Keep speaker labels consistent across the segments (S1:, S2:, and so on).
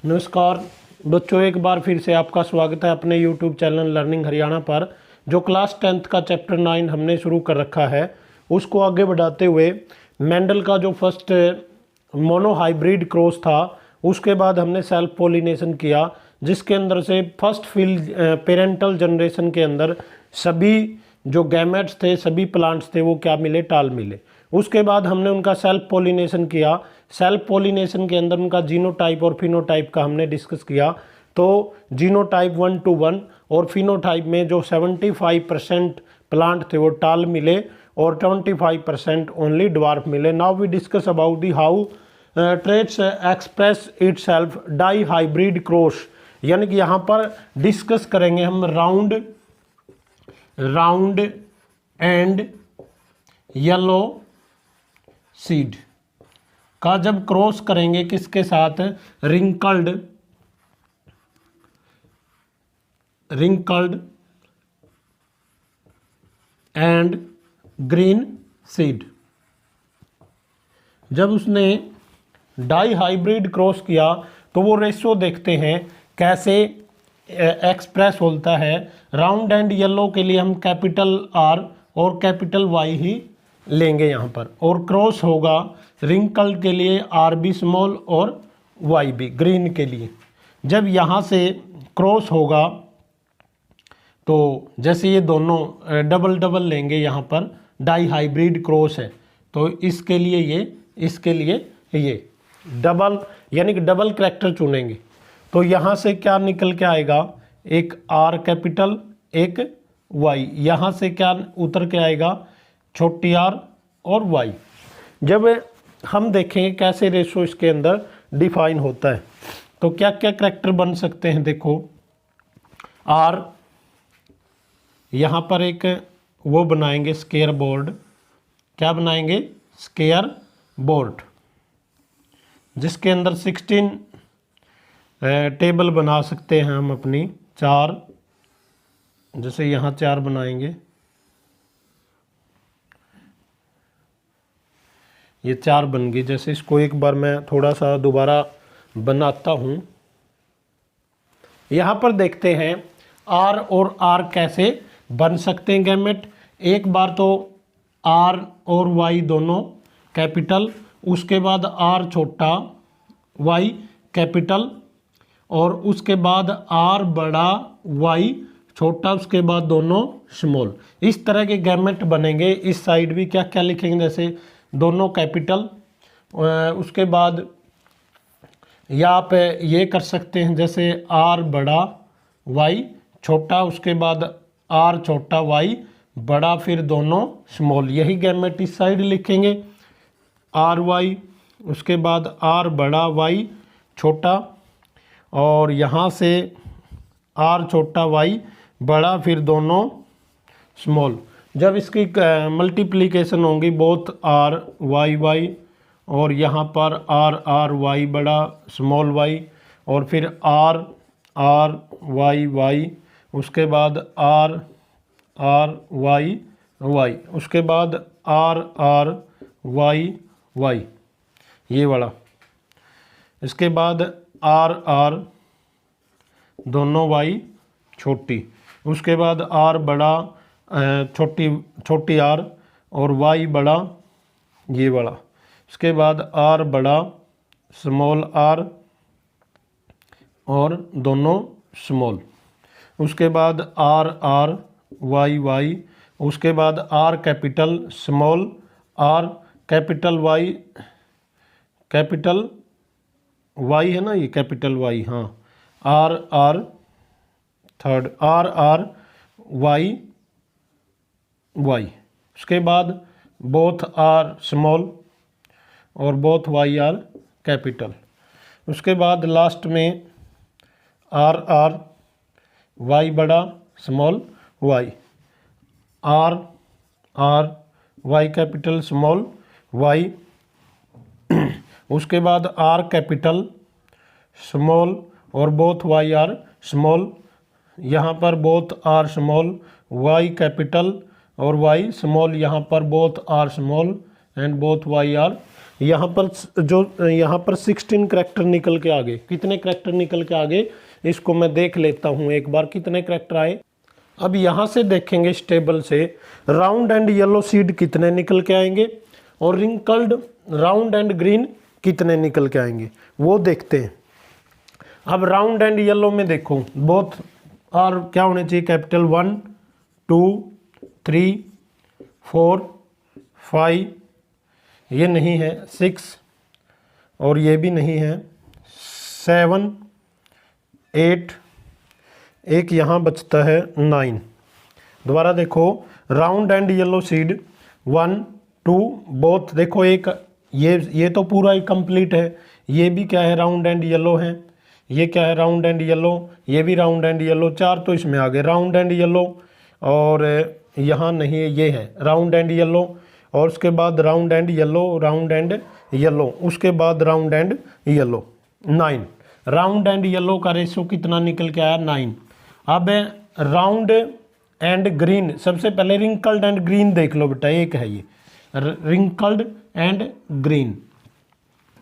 S1: नमस्कार बच्चों, एक बार फिर से आपका स्वागत है अपने YouTube चैनल लर्निंग हरियाणा पर। जो क्लास 10th का चैप्टर 9 हमने शुरू कर रखा है, उसको आगे बढ़ाते हुए मेंडल का जो फर्स्ट मोनो हाइब्रिड क्रॉस था, उसके बाद हमने सेल्फ पोलिनेशन किया, जिसके अंदर से फर्स्ट फील्ड पेरेंटल जनरेशन के अंदर सभी जो गैमेट्स थे, सभी प्लांट्स थे, वो क्या मिले? टाल मिले। उसके बाद हमने उनका सेल्फ पोलिनेशन किया। सेल्फ पोलिनेशन के अंदर उनका जीनोटाइप और फिनोटाइप का हमने डिस्कस किया। तो जीनोटाइप 1 to 1 और फिनोटाइप में जो 75% प्लांट थे वो टाल मिले और 25% ओनली ड्वार्फ मिले। Now we discuss about the how traits express itself dihybrid cross, यानी कि यहाँ पर डिस्कस करेंगे हम राउंड एंड येलो सीड का जब क्रॉस करेंगे किसके साथ? Wrinkled and green seed. जब उसने डाई हाइब्रिड क्रॉस किया तो वो रेशो देखते हैं कैसे एक्सप्रेस होता है। राउंड एंड येलो के लिए हम कैपिटल आर और कैपिटल वाई ही लेंगे यहाँ पर, और क्रॉस होगा रिंकल के लिए आर बी स्मॉल और वाई बी ग्रीन के लिए। जब यहाँ से क्रॉस होगा तो जैसे ये दोनों डबल डबल लेंगे, यहाँ पर डाई हाइब्रिड क्रॉस है तो इसके लिए ये, इसके लिए ये डबल, यानी कि डबल करैक्टर चुनेंगे। तो यहाँ से क्या निकल के आएगा? एक आर कैपिटल, एक वाई। यहाँ से क्या उतर के आएगा? छोटी आर और वाई। जब हम देखेंगे कैसे रेशो इसके अंदर डिफाइन होता है तो क्या क्या करैक्टर बन सकते हैं। देखो, आर यहाँ पर एक वो बनाएंगे स्क्वायर बोर्ड। क्या बनाएंगे? स्क्वायर बोर्ड, जिसके अंदर 16 टेबल बना सकते हैं हम अपनी। 4, जैसे यहाँ 4 बनाएंगे, ये 4 बन गई। जैसे इसको एक बार मैं थोड़ा सा दोबारा बनाता हूँ। यहाँ पर देखते हैं आर और आर कैसे बन सकते हैं गैमेट। एक बार तो आर और वाई दोनों कैपिटल, उसके बाद आर छोटा, वाई कैपिटल, और उसके बाद आर बड़ा, वाई छोटा, उसके बाद दोनों स्मॉल। इस तरह के गैमेट बनेंगे। इस साइड भी क्या क्या लिखेंगे? जैसे दोनों कैपिटल, उसके बाद या आप ये कर सकते हैं जैसे आर बड़ा, वाई छोटा, उसके बाद आर छोटा, वाई बड़ा, फिर दोनों स्मॉल। यही गैमेट इस साइड लिखेंगे, आर वाई, उसके बाद आर बड़ा, वाई छोटा, और यहाँ से आर छोटा, वाई बड़ा, फिर दोनों स्मॉल। जब इसकी मल्टीप्लिकेशन होंगी बोथ आर वाई वाई, और यहाँ पर आर आर वाई बड़ा, स्मॉल वाई, और फिर आर आर वाई वाई, उसके बाद आर आर वाई वाई, उसके बाद आर आर वाई वाई, ये वाला। इसके बाद आर आर दोनों वाई छोटी, उसके बाद आर बड़ा, छोटी आर और वाई बड़ा, ये वाला। उसके बाद आर बड़ा, स्मॉल आर और दोनों स्मॉल। उसके बाद आर आर वाई वाई, उसके बाद R capital, small R capital, Y capital Y है ना, ये कैपिटल वाई, हाँ, R R third, R R Y Y. उसके बाद बोथ आर स्मॉल और बोथ वाई आर कैपिटल। उसके बाद लास्ट में आर आर वाई बड़ा, small Y, R R Y capital, small Y. उसके बाद आर कैपिटल, स्मॉल और बोथ वाई आर स्मॉल। यहाँ पर both R small, Y capital और वाई स्मॉल, यहाँ पर both R small and both Y are यहाँ पर 16 करैक्टर निकल के आ गए। कितने करैक्टर निकल के आ गए इसको मैं देख लेता हूँ एक बार, कितने करैक्टर आए। अब यहाँ से देखेंगे इस टेबल से राउंड एंड येलो सीड कितने निकल के आएंगे और रिंकल्ड राउंड एंड ग्रीन कितने निकल के आएंगे वो देखते हैं। अब राउंड एंड येलो में देखो बोथ और क्या होने चाहिए, कैपिटल 1 2 3 4 5, ये नहीं है 6 और ये भी नहीं है 7 8, एक यहाँ बचता है 9। दोबारा देखो round and yellow seed 1 2 both, देखो एक ये तो पूरा ही कंप्लीट है, ये भी क्या है राउंड एंड येलो है, ये क्या है राउंड एंड येलो, ये भी राउंड एंड येलो, 4 तो इसमें आ गए राउंड एंड येलो। और यहाँ नहीं है, ये है राउंड एंड येलो और उसके बाद round and yellow, round and yellow, उसके बाद round and yellow 9। Round and yellow का रेशो कितना निकल के आया 9। अब राउंड एंड ग्रीन, सबसे पहले रिंकल्ड एंड ग्रीन देख लो बेटा, एक है ये रिंकल्ड एंड ग्रीन,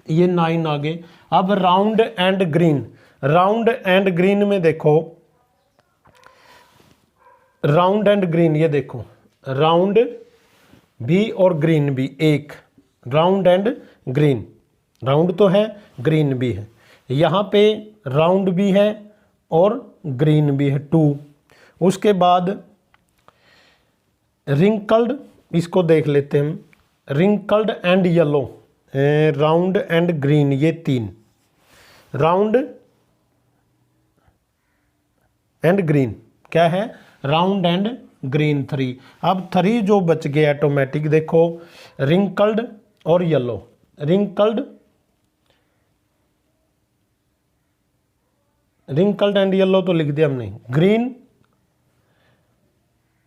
S1: ये 9 आ गए। अब round and green, round and green में देखो राउंड एंड ग्रीन, ये देखो राउंड भी और ग्रीन भी एक, राउंड एंड ग्रीन, राउंड तो है ग्रीन भी है, यहाँ पे राउंड भी है और ग्रीन भी है 2। उसके बाद रिंकल्ड, इसको देख लेते हैं हम, wrinkled and yellow, round and green, ये 3, राउंड एंड ग्रीन क्या है राउंड एंड ग्रीन 3। अब 3 जो बच गए ऑटोमेटिक, देखो रिंकल्ड और येलो, रिंकल्ड एंड येलो तो लिख दिया हमने, ग्रीन,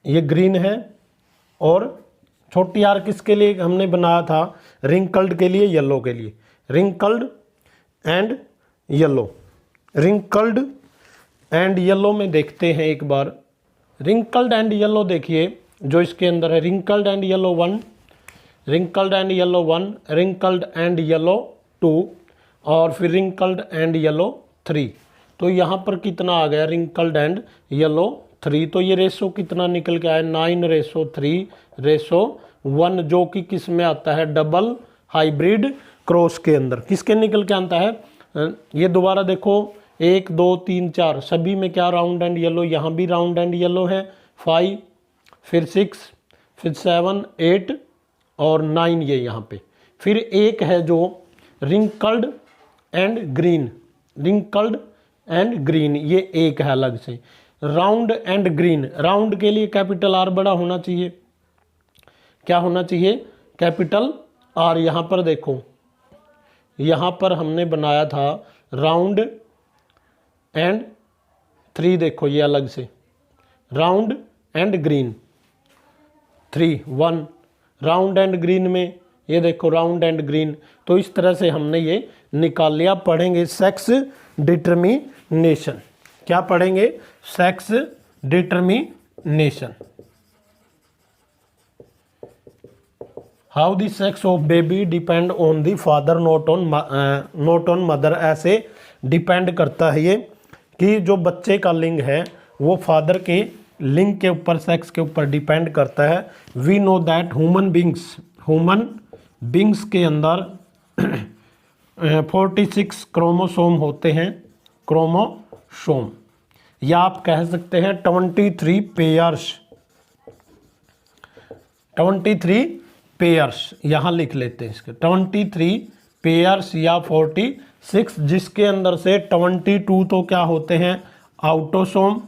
S1: ये ग्रीन है और छोटी आर किसके लिए हमने बनाया था, रिंकल्ड के लिए, येलो के लिए, wrinkled and yellow. Wrinkled and yellow में देखते हैं एक बार, रिंकल्ड एंड येलो देखिए जो इसके अंदर है, wrinkled and yellow 1, wrinkled and yellow 1, wrinkled and yellow 2 और फिर रिंकल्ड एंड येलो 3। तो यहाँ पर कितना आ गया रिंकल्ड एंड येलो 3, तो ये रेशो कितना निकल के आया 9:3:1, जो कि किस में आता है डबल हाइब्रिड क्रॉस के अंदर, किसके निकल के आता है। ये दोबारा देखो 1 2 3 4 सभी में क्या राउंड एंड येलो, यहाँ भी राउंड एंड येलो है 5, फिर 6, फिर 7 8 और 9 ये यहाँ पे, फिर एक है जो wrinkled and green, wrinkled and green, ये एक है अलग से। राउंड एंड ग्रीन, राउंड के लिए कैपिटल आर बड़ा होना चाहिए, क्या होना चाहिए कैपिटल आर। यहाँ पर देखो, यहाँ पर हमने बनाया था राउंड एंड 3, देखो ये अलग से, round and green 3 1, round and green में ये देखो राउंड एंड ग्रीन। तो इस तरह से हमने ये निकाल लिया। पढ़ेंगे सेक्स डिटर्मिनेशन, क्या पढ़ेंगे sex determination, how the sex of baby depend on the father not on mother. ऐसे डिपेंड करता है ये कि जो बच्चे का लिंग है वो फादर के लिंग के ऊपर, सेक्स के ऊपर डिपेंड करता है। We know that human beings के अंदर 46 क्रोमोसोम होते हैं, क्रोमोसोम, या आप कह सकते हैं 23 पेयर्स, 23 पेयर्स यहाँ लिख लेते हैं इसके, 23 पेयर्स या 46, जिसके अंदर से 22 तो क्या होते हैं आउटोसोम,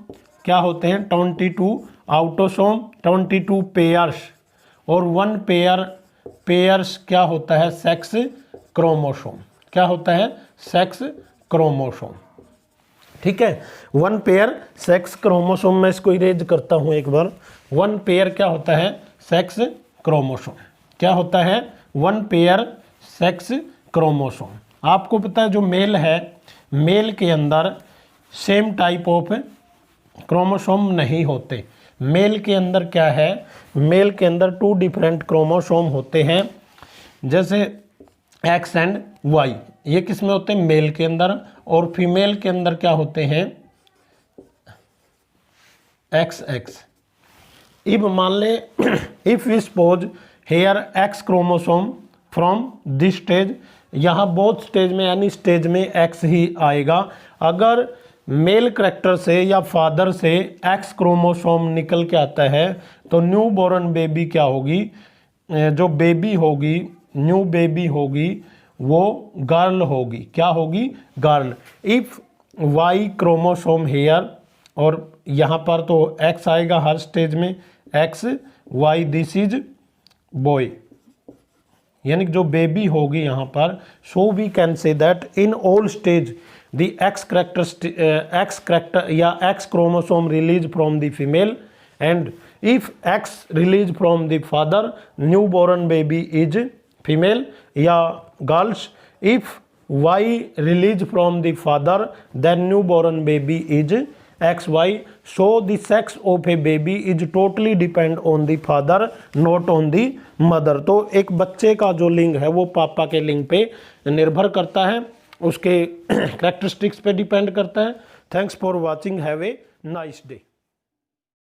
S1: क्या होते हैं 22 आउटोसोम, 22 पेयर्स, और 1 पेयर्स क्या होता है सेक्स क्रोमोसोम, क्या होता है सेक्स क्रोमोसोम। ठीक है, 1 पेयर सेक्स क्रोमोसोम, मैं इसको इरेज करता हूँ एक बार। 1 पेयर क्या होता है सेक्स क्रोमोसोम, क्या होता है 1 पेयर सेक्स क्रोमोसोम। आपको पता है जो मेल है, मेल के अंदर सेम टाइप ऑफ क्रोमोसोम नहीं होते। मेल के अंदर क्या है, मेल के अंदर 2 डिफरेंट क्रोमोसोम होते हैं। जैसे एक्स एंड वाई। ये किस में होते हैं? मेल के अंदर। और फीमेल के अंदर क्या होते हैं? X x. इफ मान लें if we suppose here X chromosome from this stage, यहाँ बोथ स्टेज में यानी स्टेज में एक्स ही आएगा। अगर मेल करेक्टर से या फादर से एक्स क्रोमोसोम निकल के आता है तो न्यू बोर्न बेबी क्या होगी? जो बेबी होगी, न्यू बेबी होगी, वो गर्ल होगी। क्या होगी? Girl. If Y chromosome here, और यहाँ पर तो एक्स आएगा हर स्टेज में, X Y, this is boy, यानी जो बेबी होगी यहाँ पर। So we can say that in all stage the X character या X chromosome release from the female, and if X release from the father new born baby is female या girls. If Y release from the father then new born baby is XY. So the sex of a baby is totally depend on the father, not on the mother. तो एक बच्चे का जो लिंग है वो पापा के लिंग पे निर्भर करता है, उसके कैरेक्टरिस्टिक्स पे डिपेंड करता है। Thanks for watching, have a nice day.